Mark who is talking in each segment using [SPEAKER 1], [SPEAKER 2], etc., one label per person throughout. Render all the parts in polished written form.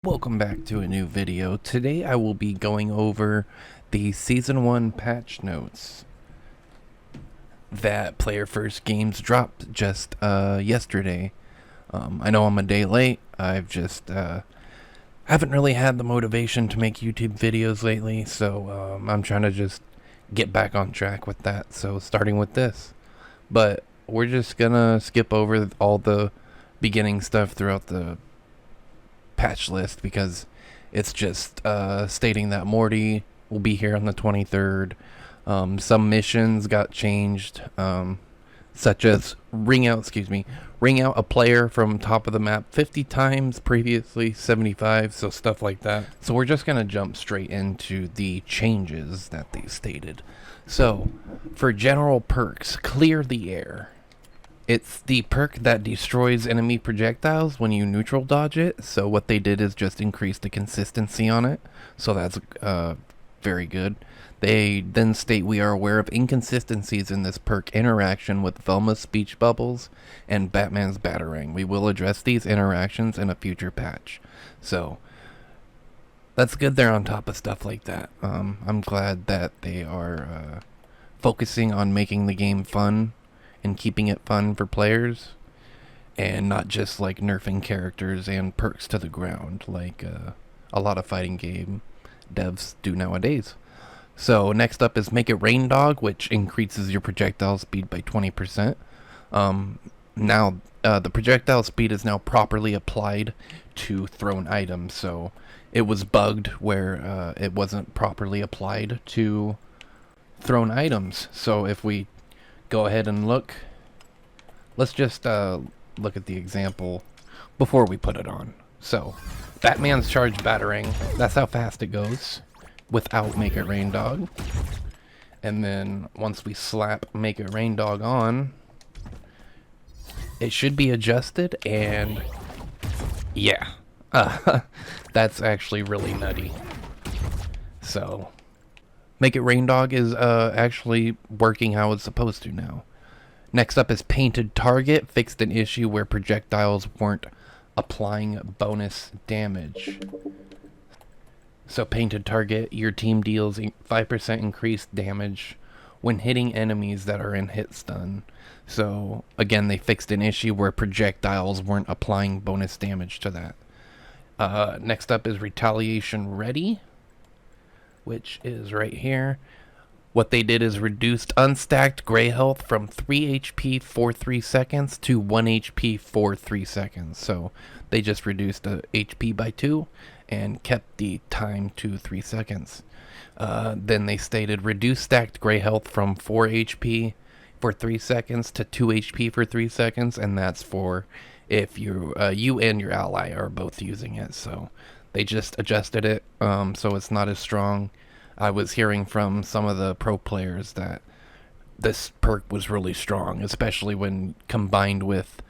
[SPEAKER 1] Welcome back to a new video. Today I will be going over the Season 1 patch notes that Player First Games dropped just yesterday. I know I'm a day late. I've just haven't really had the motivation to make YouTube videos lately, so I'm trying to just get back on track with that. So starting with this. But we're just gonna skip over all the beginning stuff throughout the patch list because it's just stating that Morty will be here on the 23rd. Some missions got changed, such as ring out a player from top of the map 50 times, previously 75, so stuff like that. So we're just gonna jump straight into the changes that they stated. So for general perks, clear the air. It's the perk that destroys enemy projectiles when you neutral dodge it. So what they did is just increase the consistency on it. So that's very good. They then state we are aware of inconsistencies in this perk interaction with Velma's speech bubbles and Batman's batarang. We will address these interactions in a future patch. So that's good they're on top of stuff like that. I'm glad that they are focusing on making the game fun and keeping it fun for players, and not just like nerfing characters and perks to the ground like a lot of fighting game devs do nowadays. So next up is make it Reindog, which increases your projectile speed by 20%. Now the projectile speed is now properly applied to thrown items, so it was bugged where it wasn't properly applied to thrown items. So if we go ahead and look. Let's just look at the example before we put it on. So, Batman's charge batarang, that's how fast it goes without Make It Rain Dog. And then once we slap Make It Rain Dog on, it should be adjusted, and yeah, that's actually really nutty. So Make It Rain Dog is actually working how it's supposed to now. Next up is Painted Target, fixed an issue where projectiles weren't applying bonus damage. So Painted Target, your team deals 5% increased damage when hitting enemies that are in hit stun. So again, they fixed an issue where projectiles weren't applying bonus damage to that. Next up is Retaliation Ready, which is right here. What they did is reduced unstacked gray health from 3 HP for 3 seconds to 1 HP for 3 seconds. So they just reduced the HP by 2 and kept the time to 3 seconds. Then they stated reduce stacked gray health from 4 HP for 3 seconds to 2 HP for 3 seconds, and that's for if you and your ally are both using it. So they just adjusted it so it's not as strong. I was hearing from some of the pro players that this perk was really strong, especially when combined with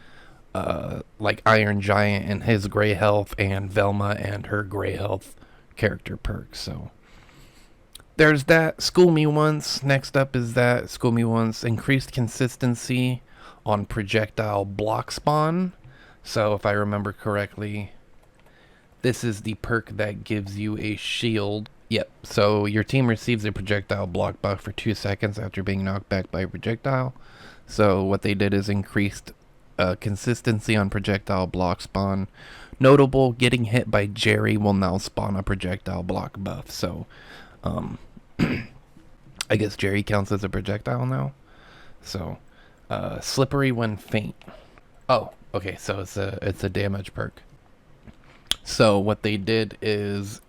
[SPEAKER 1] like Iron Giant and his gray health and Velma and her gray health character perk. So there's that. School Me Once. Next up is that School Me Once increased consistency on projectile block spawn. So if I remember correctly, this is the perk that gives you a shield. Yep, so your team receives a projectile block buff for 2 seconds after being knocked back by a projectile. So what they did is increased consistency on projectile block spawn. Notable, getting hit by Jerry will now spawn a projectile block buff. So I guess Jerry counts as a projectile now. So slippery when faint. Oh, okay, so it's a damage perk. So what they did is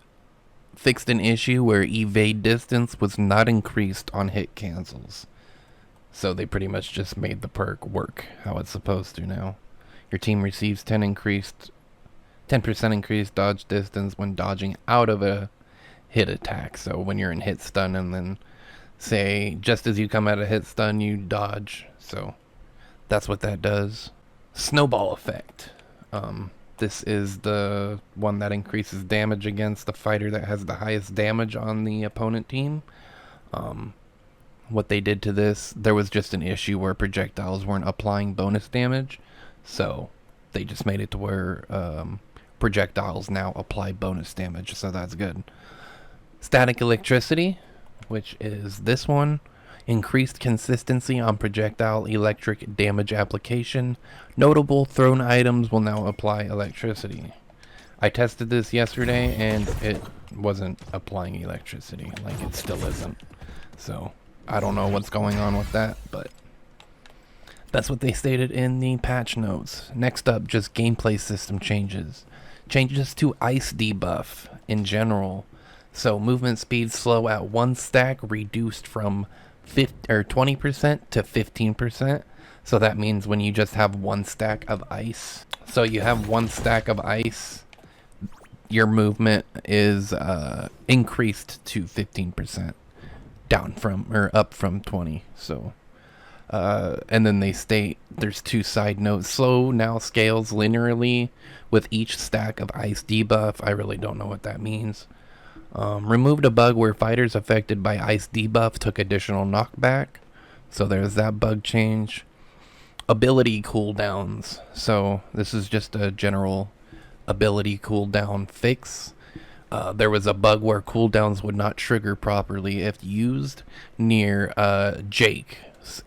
[SPEAKER 1] fixed an issue where evade distance was not increased on hit cancels. So they pretty much just made the perk work how it's supposed to now. Your team receives 10% increased dodge distance when dodging out of a hit attack. So when you're in hit stun and then say just as you come out of hit stun you dodge. So that's what that does. Snowball effect. This is the one that increases damage against the fighter that has the highest damage on the opponent team. What they did to this, there was just an issue where projectiles weren't applying bonus damage, so they just made it to where projectiles now apply bonus damage, so that's good. Static electricity, which is this one. Increased consistency on projectile electric damage application. Notable thrown items will now apply electricity. I tested this yesterday and it wasn't applying electricity, like it still isn't. So I don't know what's going on with that, but that's what they stated in the patch notes. Next up, just gameplay system changes. Changes to ice debuff in general. So movement speed slow at 1 stack reduced from 20% to 15%. So that means when you just have 1 stack of ice. So you have 1 stack of ice, your movement is increased to 15%, down from or up from 20. So and then they state there's 2 side notes. Slow now scales linearly with each stack of ice debuff. I really don't know what that means. Removed a bug where fighters affected by ice debuff took additional knockback. So there's that bug change. Ability cooldowns. So this is just a general ability cooldown fix. There was a bug where cooldowns would not trigger properly if used near Jake,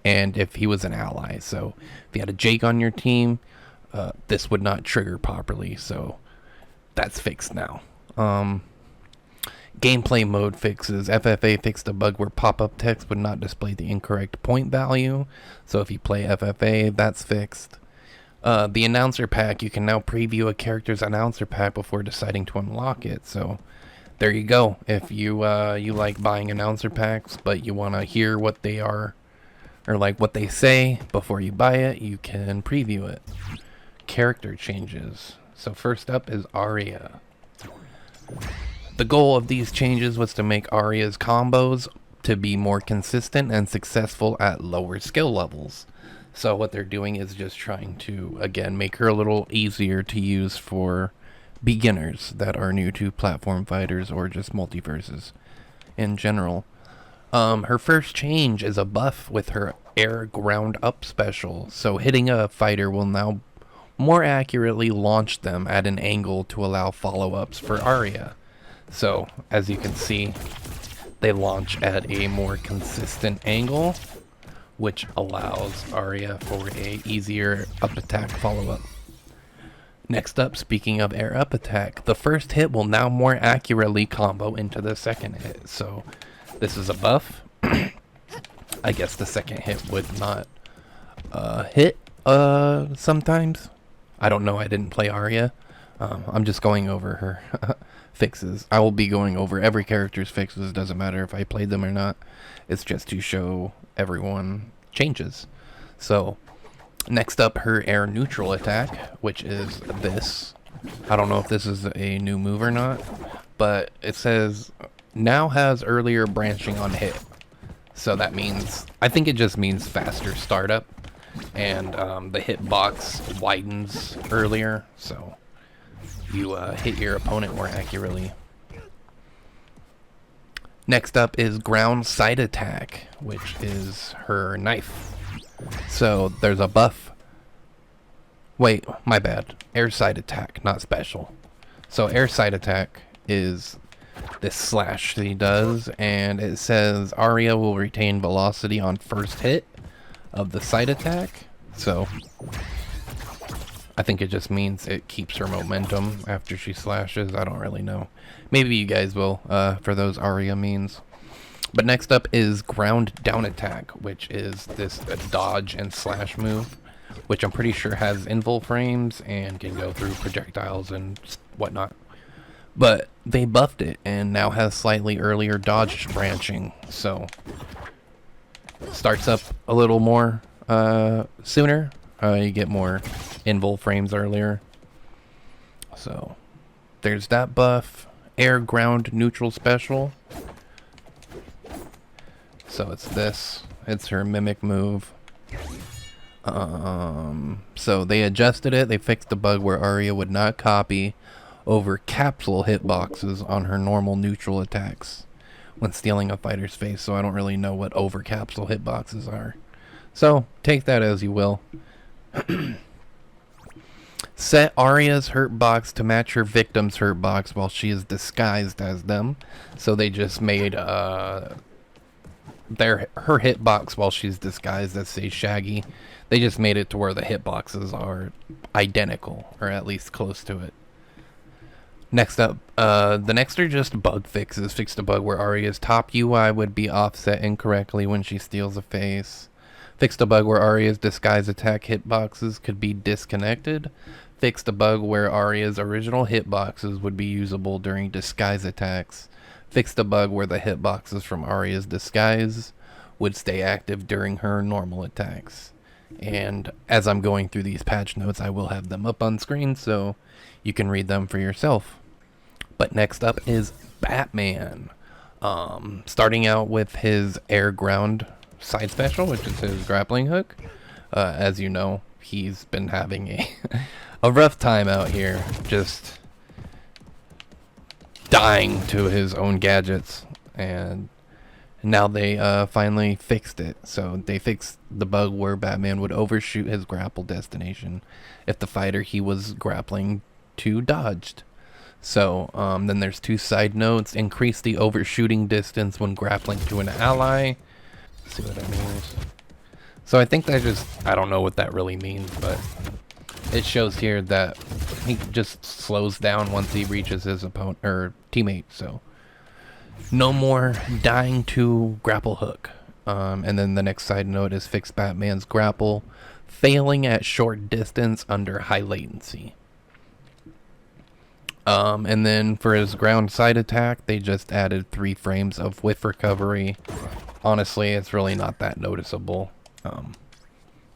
[SPEAKER 1] and if he was an ally. So if you had a Jake on your team, this would not trigger properly. So that's fixed now. Gameplay mode fixes. FFA fixed a bug where pop-up text would not display the incorrect point value. So if you play FFA, that's fixed. The announcer pack, you can now preview a character's announcer pack before deciding to unlock it. So there you go. If you you like buying announcer packs, but you want to hear what they are, or like what they say before you buy it, you can preview it. Character changes. So first up is Arya. The goal of these changes was to make Arya's combos to be more consistent and successful at lower skill levels. So what they're doing is just trying to, again, make her a little easier to use for beginners that are new to platform fighters or just multiverses in general. Her first change is a buff with her air ground up special. So hitting a fighter will now more accurately launch them at an angle to allow follow-ups for Arya. So, as you can see, they launch at a more consistent angle, which allows Arya for a easier up attack follow-up. Next up, speaking of air up attack, the first hit will now more accurately combo into the second hit. So, this is a buff. I guess the second hit would not hit sometimes. I don't know, I didn't play Arya. I'm just going over her fixes. I will be going over every character's fixes, doesn't matter if I played them or not. It's just to show everyone changes. So, next up, her air neutral attack, which is this. I don't know if this is a new move or not, but it says now has earlier branching on hit. So that means, I think it just means faster startup, and the hitbox widens earlier, so you hit your opponent more accurately. Next up is ground side attack, which is her knife. So there's a buff. Wait, my bad. Air side attack, not special. So air side attack is this slash that he does, and it says Arya will retain velocity on first hit of the side attack. So I think it just means it keeps her momentum after she slashes. I don't really know. Maybe you guys will for those Arya means. But next up is ground down attack, which is this dodge and slash move, which I'm pretty sure has invul frames and can go through projectiles and whatnot. But they buffed it and now has slightly earlier dodge branching, so starts up a little more sooner. You get more invul frames earlier. So there's that buff. Air ground neutral special. So it's this. It's her mimic move. So they adjusted it. They fixed the bug where Arya would not copy over capsule hitboxes on her normal neutral attacks when stealing a fighter's face. So I don't really know what over capsule hitboxes are. So take that as you will. Set Arya's hurt box to match her victim's hurt box while she is disguised as them. So they just made her hitbox while she's disguised as, say, Shaggy. They just made it to where the hitboxes are identical, or at least close to it. Next up, the next are just bug fixes. Fixed a bug where Arya's top UI would be offset incorrectly when she steals a face. Fixed a bug where Arya's disguise attack hitboxes could be disconnected. Fixed a bug where Arya's original hitboxes would be usable during disguise attacks. Fixed a bug where the hitboxes from Arya's disguise would stay active during her normal attacks. And as I'm going through these patch notes, I will have them up on screen so you can read them for yourself. But next up is Batman. Starting out with his air ground side special, which is his grappling hook. As you know, he's been having a rough time out here, just dying to his own gadgets, and now they finally fixed it. So they fixed the bug where Batman would overshoot his grapple destination if the fighter he was grappling to dodged. So then there's two side notes. Increase the overshooting distance when grappling to an ally. Let's see what that means. So I think I don't know what that really means, but it shows here that he just slows down once he reaches his opponent or teammate. So no more dying to grapple hook. And then the next side note is fix Batman's grapple failing at short distance under high latency. And then for his ground side attack, they just added 3 frames of whiff recovery. Honestly, it's really not that noticeable.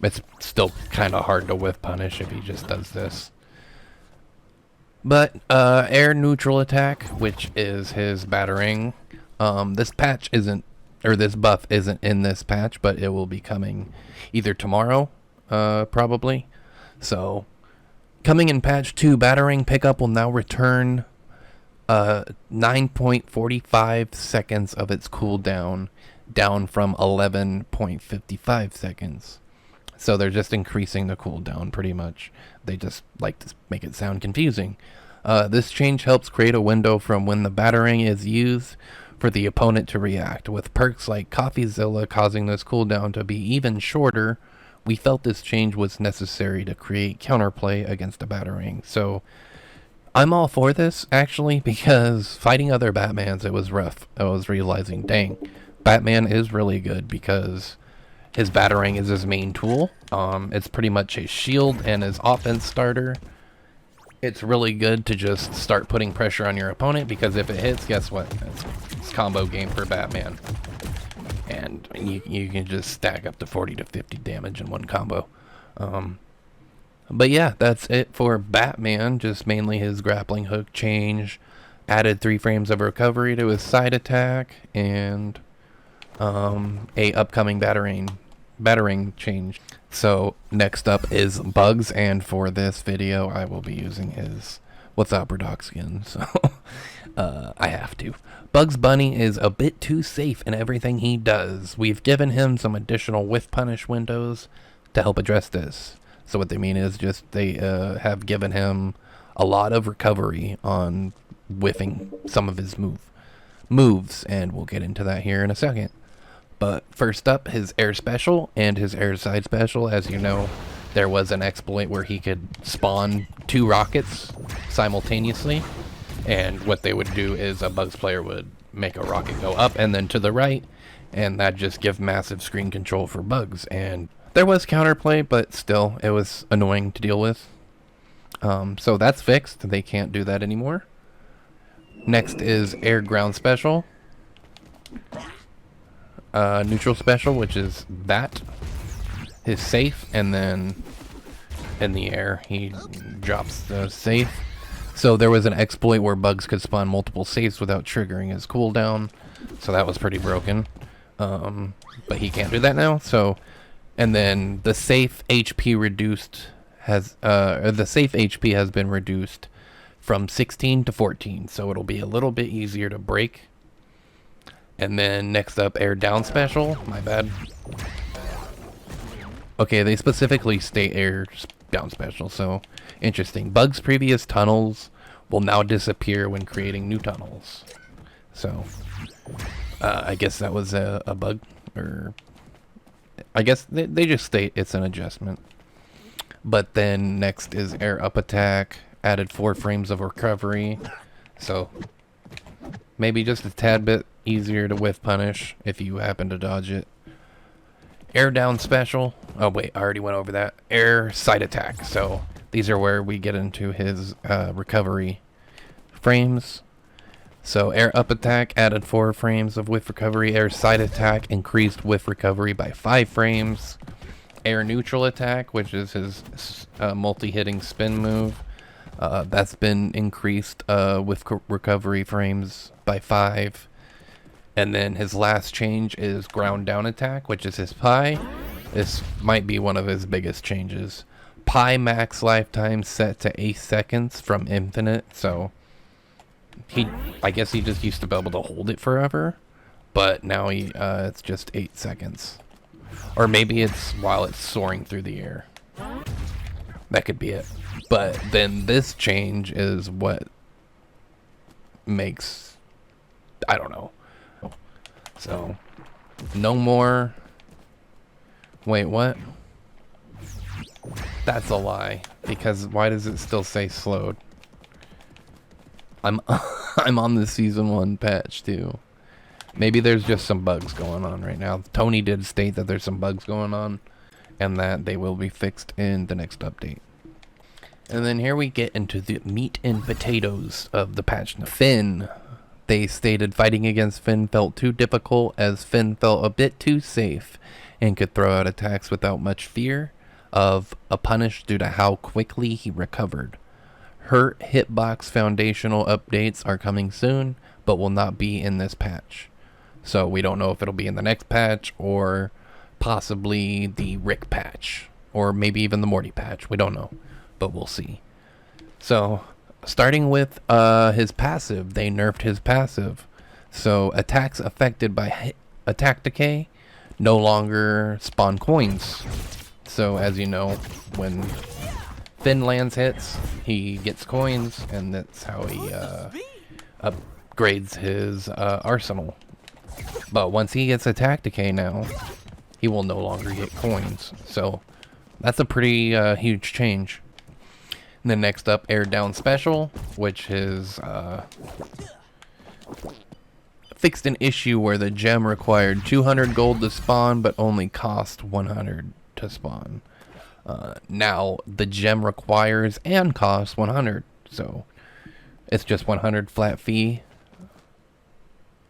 [SPEAKER 1] It's still kind of hard to whiff punish if he just does this. But air neutral attack, which is his battering, this patch isn't, or this buff isn't in this patch, but it will be coming either tomorrow, probably. So coming in patch 2, battering pickup will now return 9.45 seconds of its cooldown, down from 11.55 seconds. So they're just increasing the cooldown pretty much. They just like to make it sound confusing. This change helps create a window from when the battering is used for the opponent to react. With perks like CoffeeZilla causing this cooldown to be even shorter, we felt this change was necessary to create counterplay against the battering. So I'm all for this, actually, because fighting other Batmans, it was rough. I was realizing, dang, Batman is really good because his battering is his main tool. It's pretty much his shield and his offense starter. It's really good to just start putting pressure on your opponent, because if it hits, guess what? It's combo game for Batman. And you can just stack up to 40 to 50 damage in one combo. But yeah, that's it for Batman. Just mainly his grappling hook change. Added 3 frames of recovery to his side attack. And a upcoming battering change. So next up is bugs, and for this video I will be using his What's Up Redox skin, so I have to. Bugs Bunny is a bit too safe in everything he does. We've given him some additional whiff punish windows to help address this. So what they mean is just they have given him a lot of recovery on whiffing some of his moves, and we'll get into that here in a second. But first up, his air special and his air side special. As you know, there was an exploit where he could spawn 2 rockets simultaneously, and what they would do is a Bugs player would make a rocket go up and then to the right, and that just give massive screen control for Bugs. And there was counterplay, but still, it was annoying to deal with. So that's fixed. They can't do that anymore. Next is air ground special. Neutral special, which is that. His safe, and then in the air he drops the safe. So there was an exploit where Bugs could spawn multiple safes without triggering his cooldown, so that was pretty broken. But he can't do that now. So, and then the safe HP has been reduced from 16 to 14, so it'll be a little bit easier to break. And then next up, air down special. My bad. Okay, they specifically state air down special. So interesting. Bug's previous tunnels will now disappear when creating new tunnels. So I guess that was a bug, or I guess they just state it's an adjustment. But then next is air up attack, added 4 frames of recovery. So maybe just a tad bit easier to whiff punish if you happen to dodge it. Air down special. Oh wait, I already went over that. Air side attack. So these are where we get into his recovery frames. So air up attack added 4 frames of whiff recovery. Air side attack increased whiff recovery by 5 frames. Air neutral attack, which is his multi-hitting spin move, that's been increased with recovery frames by 5. And then his last change is ground down attack, which is his pie. This might be one of his biggest changes. Pie max lifetime set to 8 seconds from infinite, so I guess he just used to be able to hold it forever, but now it's just 8 seconds. Or maybe it's while it's soaring through the air. That could be it. But then this change is what makes, I don't know. So, no more. Wait, what? That's a lie. Because why does it still say slowed? I'm on the season 1 patch too. Maybe there's just some bugs going on right now. Tony did state that there's some bugs going on and that they will be fixed in the next update. And then here we get into the meat and potatoes of the patch. Finn. They stated fighting against Finn felt too difficult as Finn felt a bit too safe and could throw out attacks without much fear of a punish due to how quickly he recovered. Hurt hitbox foundational updates are coming soon, but will not be in this patch. So we don't know if it'll be in the next patch or possibly the Rick patch or maybe even the Morty patch. We don't know, but we'll see. So starting with his passive, they nerfed his passive. So attacks affected by attack decay no longer spawn coins. So as you know, when Finn lands hits, he gets coins, and that's how he upgrades his arsenal. But once he gets attack decay now, he will no longer get coins. So that's a pretty huge change. And then next up, air down special, which is fixed an issue where the gem required 200 gold to spawn, but only cost 100 to spawn. Now the gem requires and costs 100, so it's just 100 flat fee.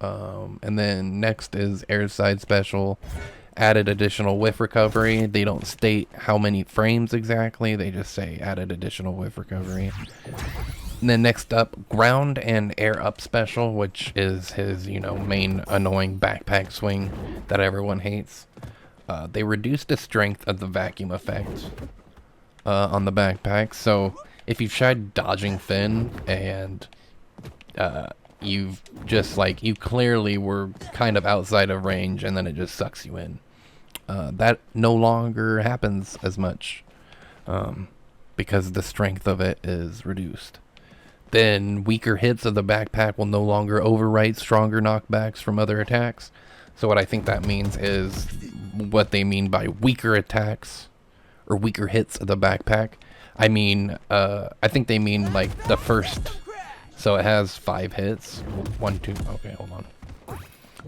[SPEAKER 1] And then next is airside special, added additional whiff recovery. They don't state how many frames exactly, they just say added additional whiff recovery. And then next up, ground and air up special, which is his, main annoying backpack swing that everyone hates. They reduced the strength of the vacuum effect on the backpack. So if you've tried dodging Finn and you've just you clearly were kind of outside of range and then it just sucks you in, that no longer happens as much because the strength of it is reduced. Then weaker hits of the backpack will no longer overwrite stronger knockbacks from other attacks. So what I think that means is what they mean by weaker attacks or weaker hits of the backpack. I think they mean the first. So it has 5 hits. 1, 2. Okay, hold on.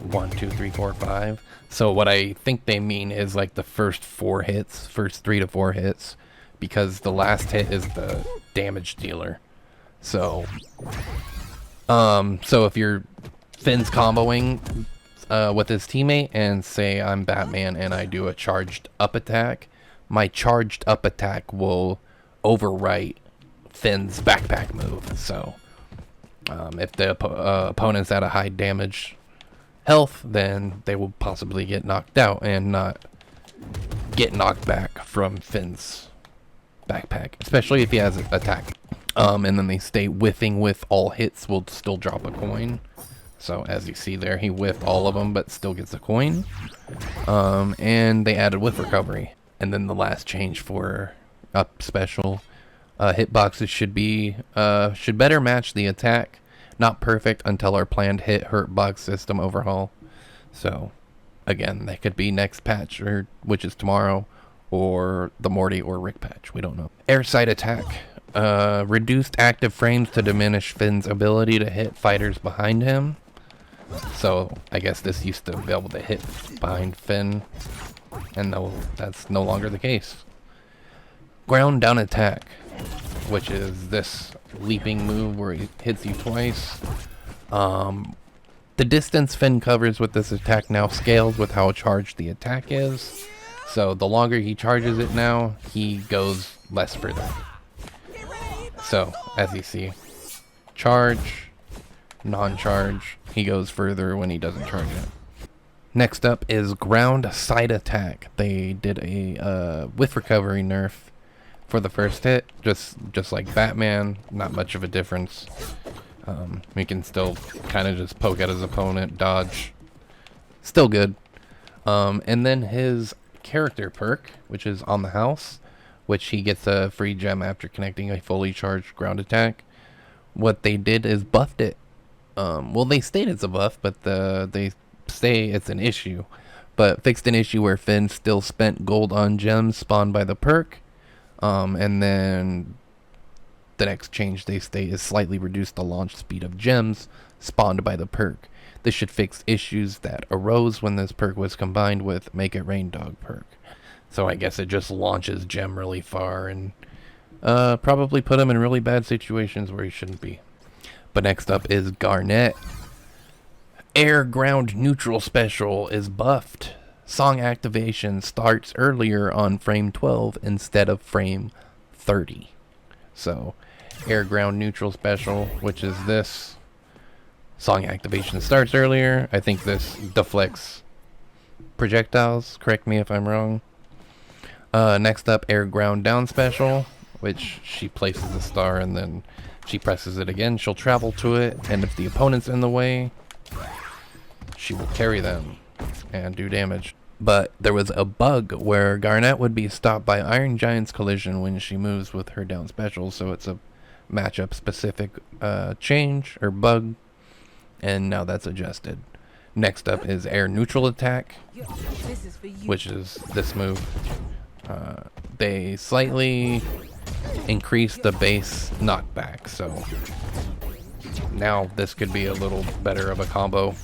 [SPEAKER 1] 1, 2, 3, 4, 5. So what I think they mean is the first 4 hits, first 3 to 4 hits, because the last hit is the damage dealer. So, so if you're Finn's comboing with his teammate and say I'm Batman and I do a charged up attack, my charged up attack will overwrite Finn's backpack move. So if the opponent's at a high damage health, then they will possibly get knocked out and not get knocked back from Finn's backpack, especially if he has attack. And then they stay whiffing with all hits will still drop a coin. So as you see there, he whiffed all of them but still gets a coin. And they added whiff recovery. And then the last change for up special. Hitboxes should better match the attack. Not perfect until our planned hurt box system overhaul. So, again, that could be next patch, which is tomorrow, or the Morty or Rick patch. We don't know. Airside attack. Reduced active frames to diminish Finn's ability to hit fighters behind him. So, I guess this used to be able to hit behind Finn, and no, that's no longer the case. Ground down attack, which is this leaping move where he hits you twice. The distance Finn covers with this attack now scales with how charged the attack is. So the longer he charges it now, he goes less further. So, as you see, charge, non-charge, he goes further when he doesn't charge it. Next up is ground side attack. They did a whiff recovery nerf for the first hit, just like Batman. Not much of a difference. He can still kind of just poke at his opponent, dodge. Still good. And then his character perk, which is on the house, which he gets a free gem after connecting a fully charged ground attack. What they did is buffed it. Well, they state it's a buff, but they say it's an issue. But fixed an issue where Finn still spent gold on gems spawned by the perk. And then the next change they state is slightly reduced the launch speed of gems spawned by the perk. This should fix issues that arose when this perk was combined with Make It Rain Dog perk. So I guess it just launches gem really far and probably put him in really bad situations where he shouldn't be. But next up is Garnet. Air Ground Neutral Special is buffed. Song activation starts earlier on frame 12 instead of frame 30. So, Air Ground Neutral Special, which is this. Song activation starts earlier. I think this deflects projectiles. Correct me if I'm wrong. Next up, Air Ground Down Special, which she places the star and then she presses it again. She'll travel to it, and if the opponent's in the way, she will carry them and do damage. But there was a bug where Garnet would be stopped by Iron Giant's collision when she moves with her down special, so it's a matchup specific change or bug, and now that's adjusted. Next up is Air Neutral Attack, which is this move. They slightly increased the base knockback, so now this could be a little better of a combo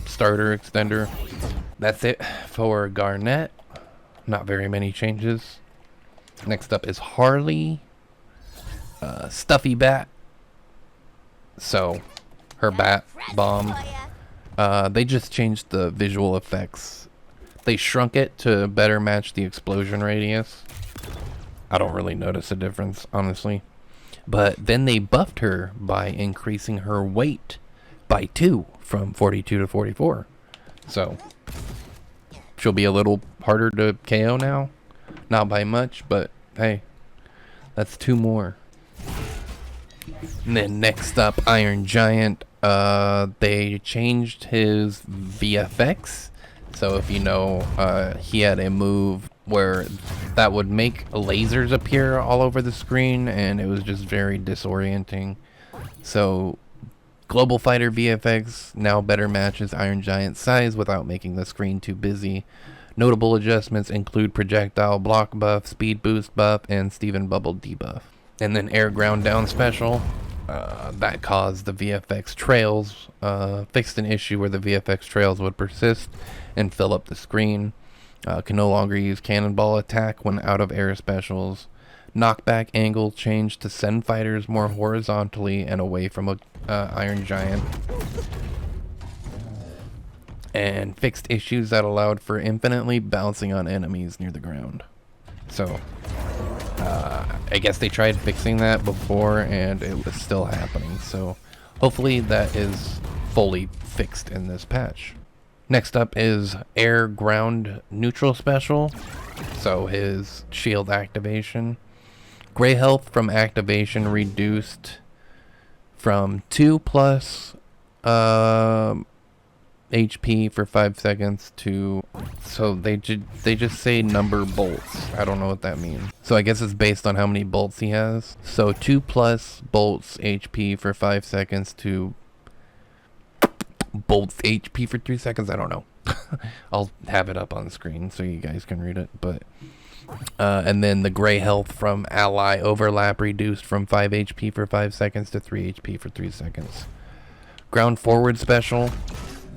[SPEAKER 1] starter extender. That's it for Garnet. Not very many changes. Next up is Harley. Stuffy Bat. So, her bat bomb. They just changed the visual effects. They shrunk it to better match the explosion radius. I don't really notice a difference, honestly. But then they buffed her by increasing her weight by 2 from 42 to 44. So, she'll be a little harder to KO now. Not by much, but hey, that's 2 more. And then next up, Iron Giant. They changed his VFX. So if you know, he had a move where that would make lasers appear all over the screen, and it was just very disorienting. So Global Fighter VFX now better matches Iron Giant's size without making the screen too busy. Notable adjustments include projectile block buff, speed boost buff, and Steven Bubble debuff. And then Air Ground Down Special. That caused the VFX trails, fixed an issue where the VFX trails would persist and fill up the screen. Can no longer use Cannonball Attack when out of air specials. Knockback angle changed to send fighters more horizontally and away from Iron Giant. And fixed issues that allowed for infinitely bouncing on enemies near the ground. So, I guess they tried fixing that before and it was still happening. So, hopefully that is fully fixed in this patch. Next up is Air Ground Neutral Special. So, his shield activation. Gray health from activation reduced from 2 plus HP for 5 seconds to... So they just say number bolts. I don't know what that means. So I guess it's based on how many bolts he has. So 2 plus bolts HP for 5 seconds to... Bolts HP for 3 seconds? I don't know. I'll have it up on the screen so you guys can read it. But and then the gray health from ally overlap reduced from 5 HP for 5 seconds to 3 HP for 3 seconds. Ground forward special,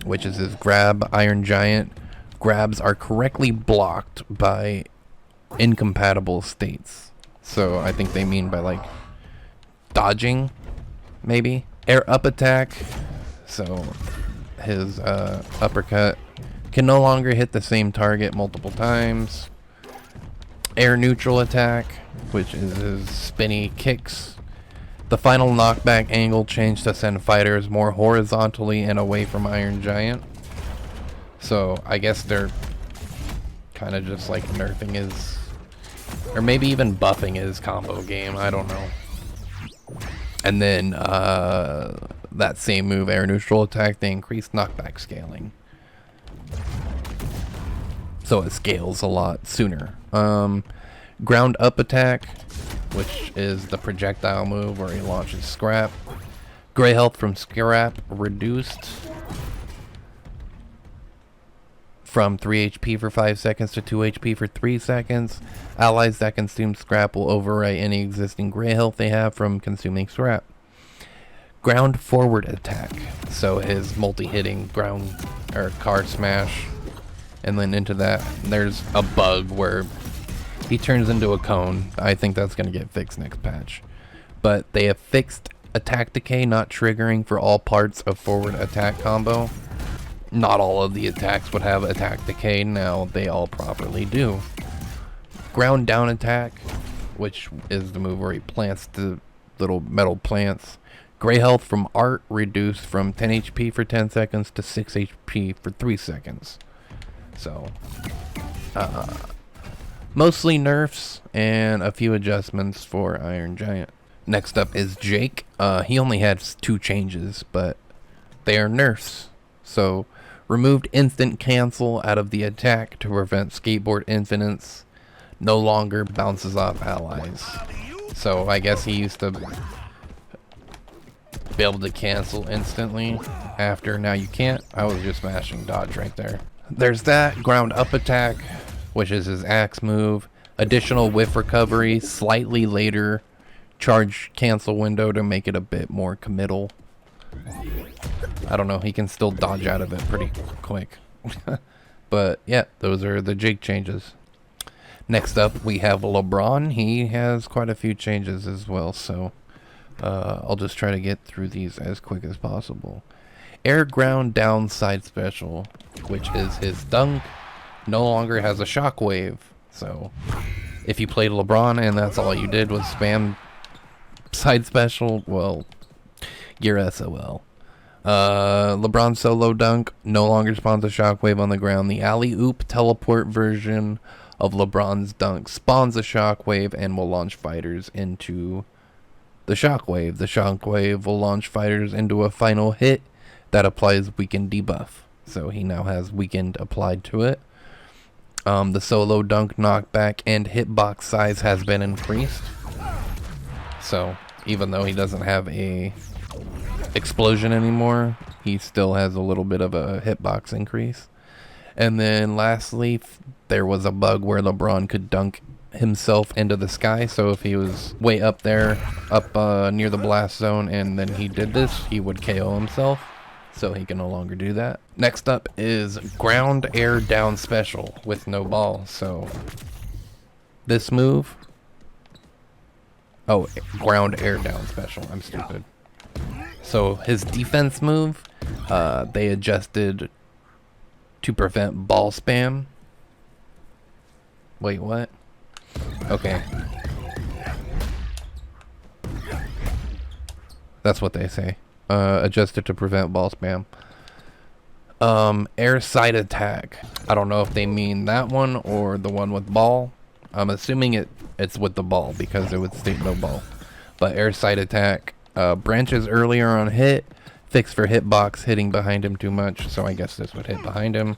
[SPEAKER 1] which is his grab Iron Giant. Grabs are correctly blocked by incompatible states. So I think they mean by like dodging, maybe. Air up attack. So his uppercut can no longer hit the same target multiple times. Air neutral attack, which is his spinny kicks. The final knockback angle changed to send fighters more horizontally and away from Iron Giant. So I guess they're kind of just like nerfing his, or maybe even buffing his combo game. I don't know. And then that same move, air neutral attack, they increased knockback scaling. So it scales a lot sooner. Ground up attack, which is the projectile move where he launches scrap. Gray health from scrap reduced from 3 HP for 5 seconds to 2 HP for 3 seconds. Allies that consume scrap will overwrite any existing gray health they have from consuming scrap. Ground forward attack, so his multi-hitting ground or card smash, and then into that there's a bug where he turns into a cone. I think that's going to get fixed next patch. But they have fixed attack decay not triggering for all parts of forward attack combo. Not all of the attacks would have attack decay, now they all properly do. Ground down attack, which is the move where he plants the little metal plants. Gray health from art reduced from 10 HP for 10 seconds to 6 HP for 3 seconds. So, mostly nerfs and a few adjustments for Iron Giant. Next up is Jake. He only had 2 changes, but they are nerfs. So, removed instant cancel out of the attack to prevent skateboard infinites. No longer bounces off allies. So, I guess he used to be able to cancel instantly after. Now you can't. I was just mashing dodge right there. There's that. Ground up attack, which is his axe move. Additional whiff recovery, slightly later charge cancel window to make it a bit more committal. I don't know, he can still dodge out of it pretty quick. But yeah, those are the Jake changes. Next up we have LeBron. He has quite a few changes as well, so I'll just try to get through these as quick as possible. Air ground down side special, which is his dunk, no longer has a shockwave. So if you played LeBron and that's all you did was spam side special, well, you're SOL. LeBron solo dunk no longer spawns a shockwave on the ground. The alley-oop teleport version of LeBron's dunk spawns a shockwave and will launch fighters into the shockwave. The shockwave will launch fighters into a final hit that applies weakened debuff. So he now has weakened applied to it. The solo dunk knockback and hitbox size has been increased. So even though he doesn't have a explosion anymore, he still has a little bit of a hitbox increase. And then lastly, there was a bug where LeBron could dunk himself into the sky. So if he was way up there, up near the blast zone, and then he did this, he would KO himself. So he can no longer do that. Next up is ground air down special with no ball. So this move, oh, ground air down special, I'm stupid. So his defense move, they adjusted to prevent ball spam. Wait, what? Okay. That's what they say. Adjusted to prevent ball spam. Air side attack. I don't know if they mean that one or the one with ball. I'm assuming it's with the ball because it would state no ball. But air side attack branches earlier on hit, Fixed for hitbox, hitting behind him too much, so I guess this would hit behind him.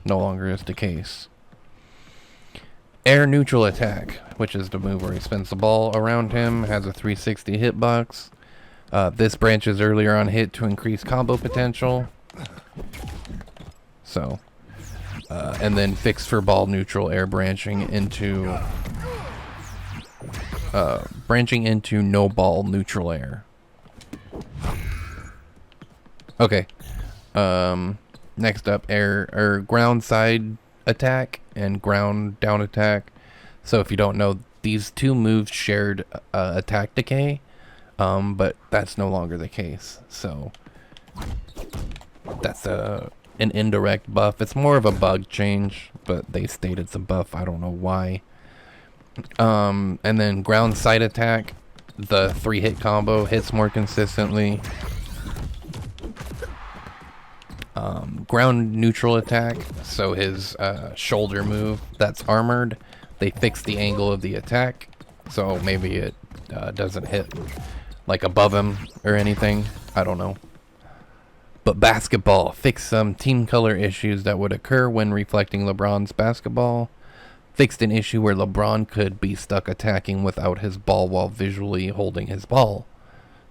[SPEAKER 1] No longer is the case. Air neutral attack, which is the move where he spins the ball around him, has a 360 hitbox. This branches earlier on hit to increase combo potential. So, and then fixed for ball neutral air branching into no ball neutral air. Okay. Next up, air ground side attack and ground down attack. So if you don't know, these two moves shared attack decay, but that's no longer the case. So that's an indirect buff. It's more of a bug change, but they state it's a buff. I don't know why. And then ground side attack, the 3-hit combo hits more consistently. Ground neutral attack, so his shoulder move that's armored, they fix the angle of the attack, so maybe it doesn't hit like above him or anything. I don't know. But basketball, fix some team color issues that would occur when reflecting LeBron's basketball. Fixed an issue where LeBron could be stuck attacking without his ball while visually holding his ball.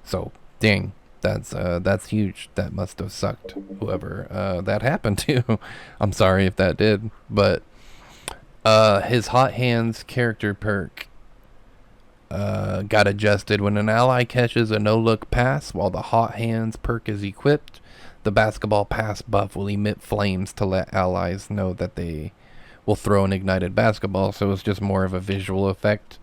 [SPEAKER 1] So, dang. That's huge. That must have sucked whoever that happened to. I'm sorry if that did, but his hot hands character perk got adjusted when an ally catches a no-look pass while the hot hands perk is equipped. The basketball pass buff will emit flames to let allies know that they will throw an ignited basketball, so it's just more of a visual effect.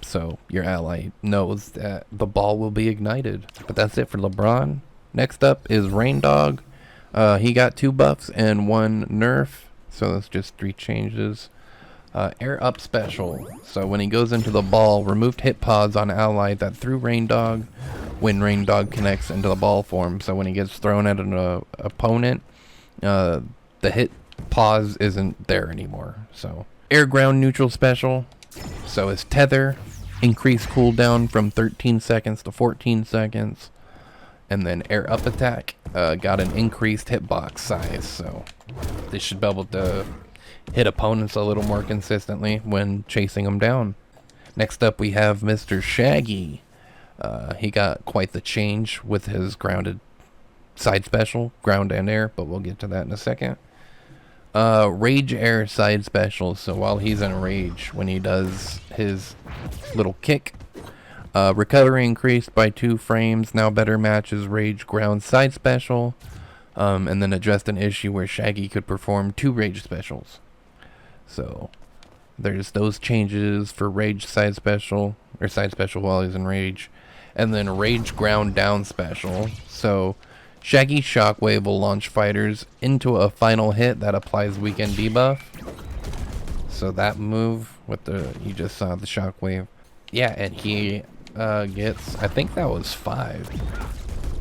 [SPEAKER 1] So your ally knows that the ball will be ignited. But that's it for LeBron. Next up is Reindog. He got 2 buffs and 1 nerf. So that's just 3 changes. Air up special. So when he goes into the ball, removed hit pods on ally that threw Reindog when Reindog connects into the ball form. So when he gets thrown at an opponent, the hit pause isn't there anymore. So air ground neutral special. So his tether increased cooldown from 13 seconds to 14 seconds. And then air up attack got an increased hitbox size. So they should be able to hit opponents a little more consistently when chasing them down. Next up we have Mr. Shaggy. He got quite the change with his grounded side special, ground and air, but we'll get to that in a second. Rage air side special, so while he's in rage, when he does his little kick, recovery increased by 2 frames, now better matches rage ground side special, and then addressed an issue where Shaggy could perform 2 rage specials. So there's those changes for rage side special, or side special while he's in rage, and then rage ground down special. So Shaggy Shockwave will launch fighters into a final hit that applies weekend debuff. So that move with you just saw the Shockwave. Yeah, and he gets, I think that was 5.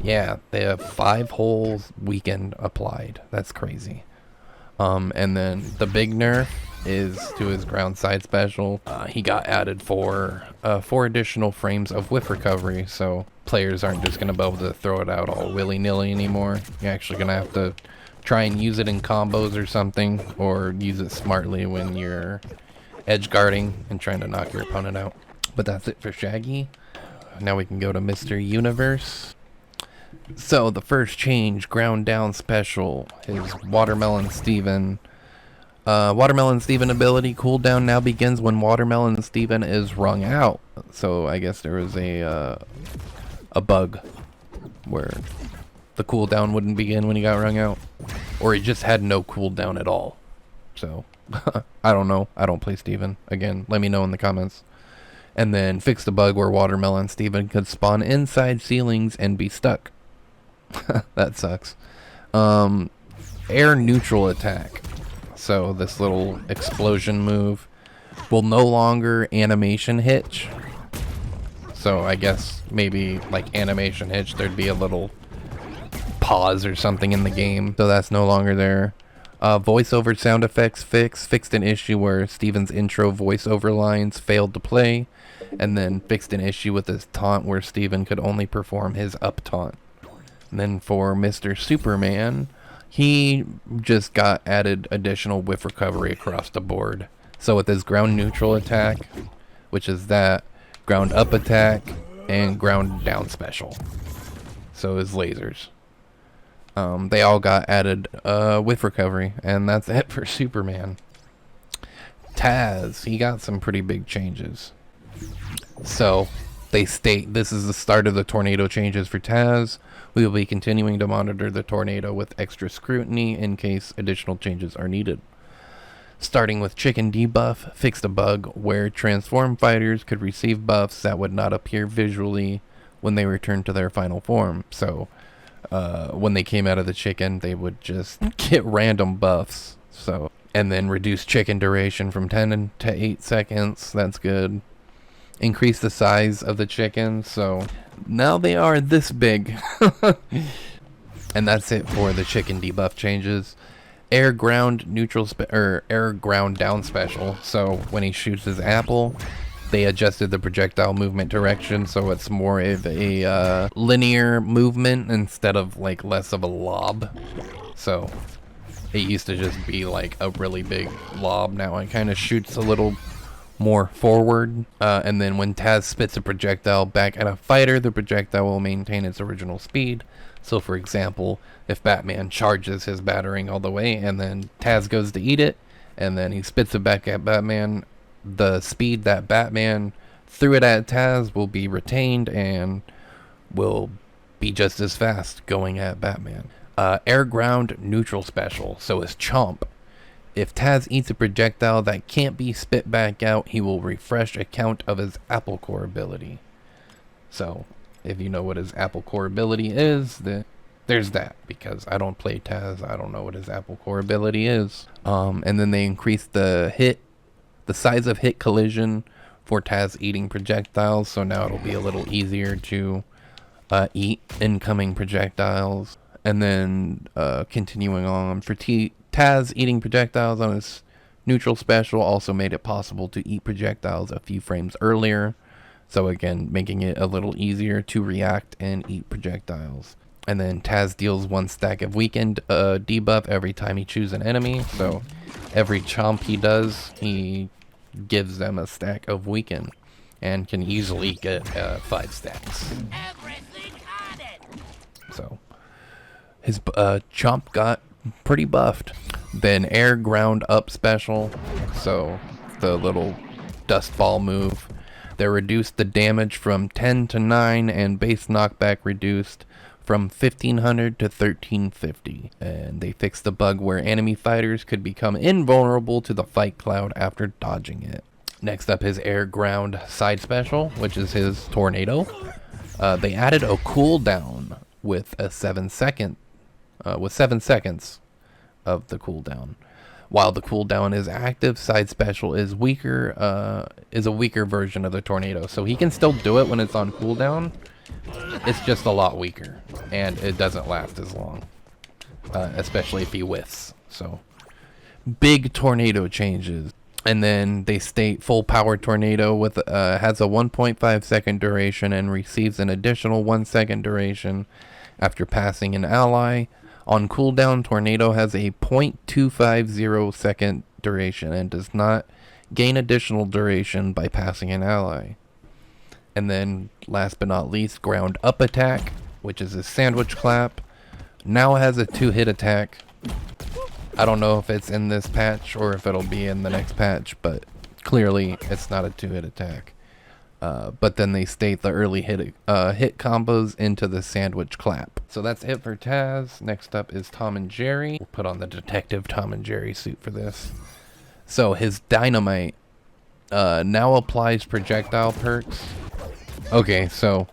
[SPEAKER 1] Yeah, they have 5 holes weekend applied. That's crazy. And then the big nerf is to his ground side special. He got added for 4 additional frames of whiff recovery, so players aren't just going to be able to throw it out all willy-nilly anymore. You're actually going to have to try and use it in combos or something, or use it smartly when you're edge guarding and trying to knock your opponent out. But that's it for Shaggy. Now we can go to Mr. Universe. So the first change, ground down special, his Watermelon Steven. Watermelon Steven ability cooldown now begins when Watermelon Steven is wrung out. So I guess there was a bug where the cooldown wouldn't begin when he got wrung out, or he just had no cooldown at all. So I don't know. I don't play Steven. Again, let me know in the comments. And then fix the bug where Watermelon Steven could spawn inside ceilings and be stuck. That sucks. Air neutral attack. So this little explosion move will no longer animation hitch. So I guess maybe like animation hitch, there'd be a little pause or something in the game. So that's no longer there. Voiceover sound effects fixed an issue where Steven's intro voiceover lines failed to play, and then fixed an issue with his taunt where Steven could only perform his up taunt. And then for Mr. Superman, he just got added additional whiff recovery across the board. So with his ground neutral attack, which is that, ground up attack, and ground down special. So his lasers. They all got added whiff recovery, and that's it for Superman. Taz, he got some pretty big changes. So they state this is the start of the tornado changes for Taz. We will be continuing to monitor the tornado with extra scrutiny in case additional changes are needed. Starting with Chicken debuff, fixed a bug where transform fighters could receive buffs that would not appear visually when they returned to their final form. So when they came out of the chicken, they would just get random buffs. So, and then reduce chicken duration from 10 to 8 seconds. That's good. Increase the size of the chicken, so now they are this big. And that's it for the chicken debuff changes. Air ground neutral air ground down special. So when he shoots his apple, they adjusted the projectile movement direction so it's more of a linear movement instead of like less of a lob. So it used to just be like a really big lob. Now it kind of shoots a little more forward, and then when Taz spits a projectile back at a fighter, the projectile will maintain its original speed. So for example, if Batman charges his battering all the way and then Taz goes to eat it and then he spits it back at Batman, the speed that Batman threw it at Taz will be retained and will be just as fast going at Batman. Air ground neutral special, so it's Chomp. If Taz eats a projectile that can't be spit back out, he will refresh a count of his Apple Core ability. So, if you know what his Apple Core ability is, then there's that. Because I don't play Taz, I don't know what his Apple Core ability is. And then they increase the size of hit collision for Taz eating projectiles. So now it'll be a little easier to eat incoming projectiles. And then continuing on for Taz eating projectiles on his neutral special also made it possible to eat projectiles a few frames earlier. So again, making it a little easier to react and eat projectiles. And then Taz deals 1 stack of weakened debuff every time he chooses an enemy. So every chomp he does, he gives them a stack of weaken and can easily get 5 stacks. So his chomp got pretty buffed. Then air ground up special, so the little dust ball move. They reduced the damage from 10 to 9 and base knockback reduced from 1500 to 1350. And they fixed the bug where enemy fighters could become invulnerable to the fight cloud after dodging it. Next up, his air ground side special, which is his tornado. They added a cooldown with a 7 seconds of the cooldown. While the cooldown is active, side special is weaker, is a weaker version of the tornado. So he can still do it when it's on cooldown. It's just a lot weaker, and it doesn't last as long, especially if he whiffs. So big tornado changes. And then they state full power tornado with has a 1.5 second duration and receives an additional 1 second duration after passing an ally. On cooldown, tornado has a 0.250 second duration and does not gain additional duration by passing an ally. And then last but not least, ground up attack, which is a sandwich clap, now has a 2-hit attack. I don't know if it's in this patch or if it'll be in the next patch, but clearly it's not a 2-hit attack. But then they state the early hit combos into the sandwich clap. So that's it for Taz. Next up is Tom and Jerry. We'll put on the Detective Tom and Jerry suit for this. So his dynamite now applies projectile perks. Okay, so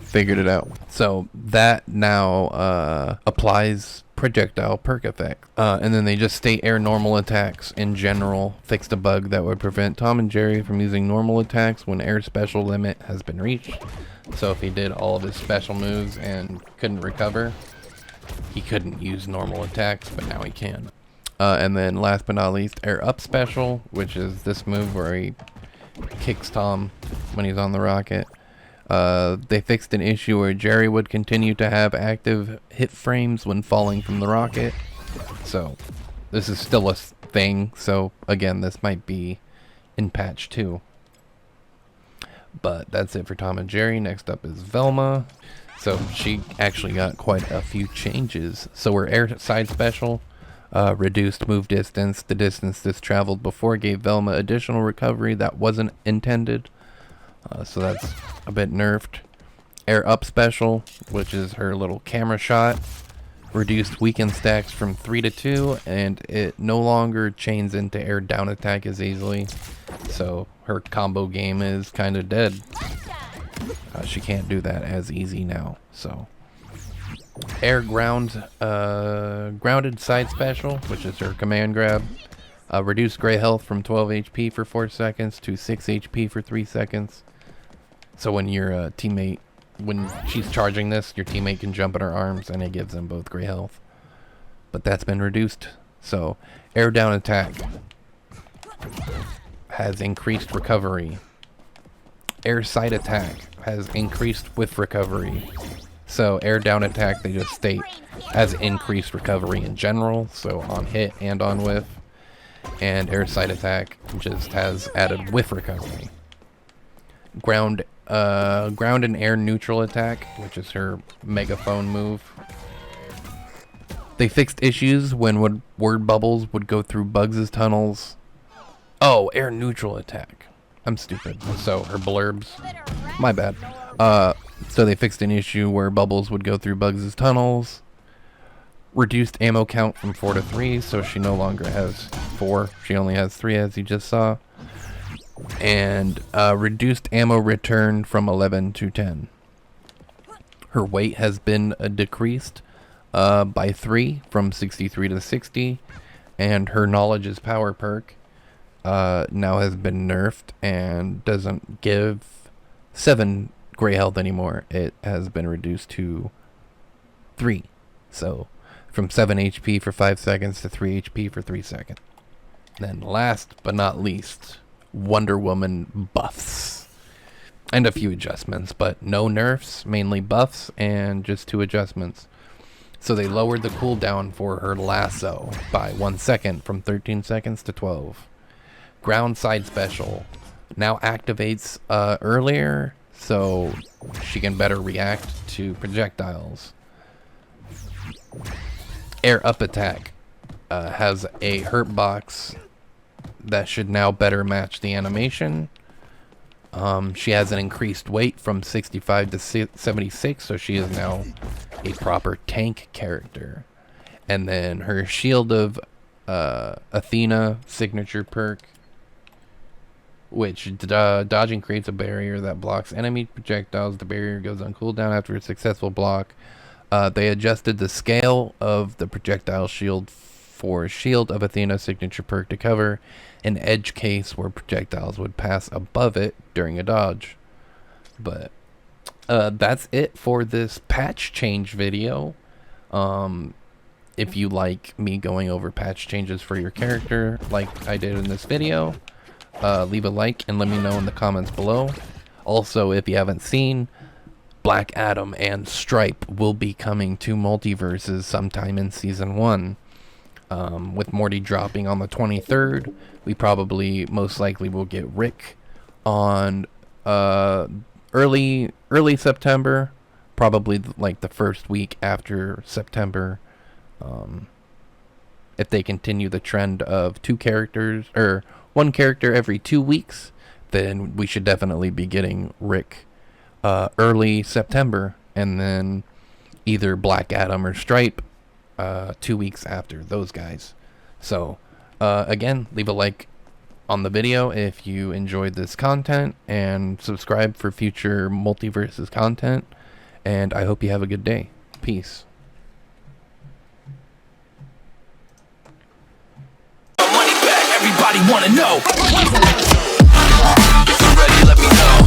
[SPEAKER 1] figured it out. So that now applies projectile perk effect. And then they just state air normal attacks in general fixed a bug that would prevent Tom and Jerry from using normal attacks when air special limit has been reached. So if he did all of his special moves and couldn't recover, he couldn't use normal attacks, but now he can. And then last but not least, air up special, which is this move where he kicks Tom when he's on the rocket. They fixed an issue where Jerry would continue to have active hit frames when falling from the rocket. So, this is still a thing. So, again, this might be in patch 2. But that's it for Tom and Jerry. Next up is Velma. So, she actually got quite a few changes. So, her air side special reduced move distance. The distance this traveled before gave Velma additional recovery that wasn't intended. So that's a bit nerfed. Air up special, which is her little camera shot, reduced weaken stacks from 3 to 2, and it no longer chains into air down attack as easily. So her combo game is kind of dead. She can't do that as easy now. So air grounded side special, which is her command grab. Reduced gray health from 12 HP for 4 seconds to 6 HP for 3 seconds. So when your teammate, when she's charging this, your teammate can jump in her arms and it gives them both gray health. But that's been reduced. So air down attack has increased recovery. Air side attack has increased with recovery. So air down attack, they just state, has increased recovery in general, so on hit and on whiff. And air side attack just has added whiff recovery. Ground and air neutral attack, which is her megaphone move. They fixed issues when word bubbles would go through Bugs' tunnels. Oh, air neutral attack. I'm stupid. So her blurbs. My bad. So they fixed an issue where bubbles would go through Bugs' tunnels. Reduced ammo count from 4 to 3, so she no longer has 4. She only has 3, as you just saw. And reduced ammo return from 11 to 10. Her weight has been decreased by 3 from 63 to 60. And her knowledge is power perk now has been nerfed and doesn't give 7 gray health anymore. It has been reduced to 3. So from 7 HP for 5 seconds to 3 HP for 3 seconds. Then last but not least, Wonder Woman buffs. And a few adjustments, but no nerfs, mainly buffs, and just 2 adjustments. So they lowered the cooldown for her lasso by 1 second from 13 seconds to 12. Ground side special now activates earlier, so she can better react to projectiles. Air up attack has a hurt box that should now better match the animation. She has an increased weight from 65 to 76, so she is now a proper tank character. And then her Shield of Athena signature perk, which dodging creates a barrier that blocks enemy projectiles. The barrier goes on cooldown after a successful block. They adjusted the scale of the projectile shield for Shield of Athena signature perk to cover an edge case where projectiles would pass above it during a dodge. But that's it for this patch change video. If you like me going over patch changes for your character like I did in this video, leave a like and let me know in the comments below. Also, if you haven't seen, Black Adam and Stripe will be coming to Multiversus sometime in Season 1. With Morty dropping on the 23rd, we probably most likely will get Rick on early September, probably like the first week after September. If they continue the trend of 2 characters, or 1 character every 2 weeks, then we should definitely be getting Rick early September, and then either Black Adam or Stripe 2 weeks after those guys. So again, leave a like on the video if you enjoyed this content, and subscribe for future Multiversus content, and I hope you have a good day. Peace.
[SPEAKER 2] Money back, everybody wanna know. If you're ready, let me know.